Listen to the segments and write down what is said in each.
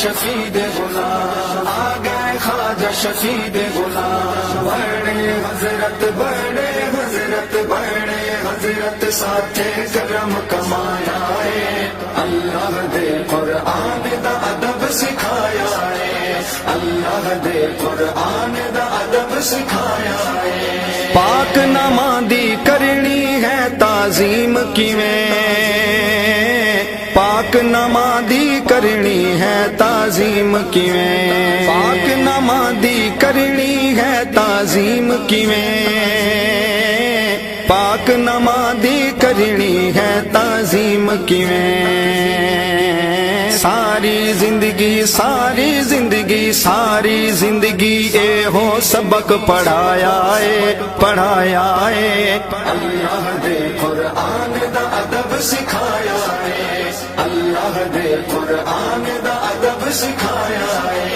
شفیع غلام، آ گئے خواجہ شفیع غلام، بڑے حضرت بڑے حضرت بڑے حضرت ساتھ کرم کمایا ہے، اللہ دے قرآن دا ادب سکھایا ہے، اللہ دے قرآن دا ادب سکھایا ہے۔ پاک نمازی کرنی ہے تعظیم کیویں، پاک نمازی کرنی ہے تعظیم کیویں، پاک نمازی کرنی ہے تعظیم کیویں، پاک نمازی کرنی ہے تعظیم کیویں۔ ساری زندگی ساری زندگی ساری زندگی اے ہو سبق پڑھایا ہے پڑھایا ہے، اللہ دے قرآن دا ادب سکھایا ہے، اللہ دے قرآن دا ادب سکھایا ہے۔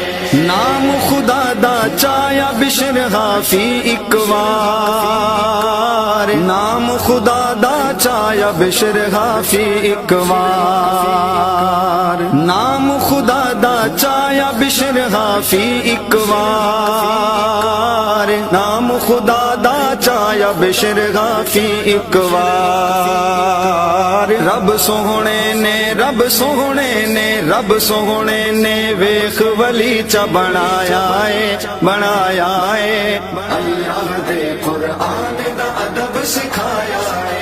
نام خدا دا چایا بشر غافی ایک وار، نام خدا دا چایا بشر غافی ایک وار، نام خدا دا چایا بشر غافی ایک وار، نام خدا دا چایا بشر غافی ایک وار۔ رب سوہنے نے رب سوہنے نے رب سوہنے نے ویخ ولی چا بنایا ہے بنایا ہے، اللہ دے قرآن دا ادب سکھایا ہے،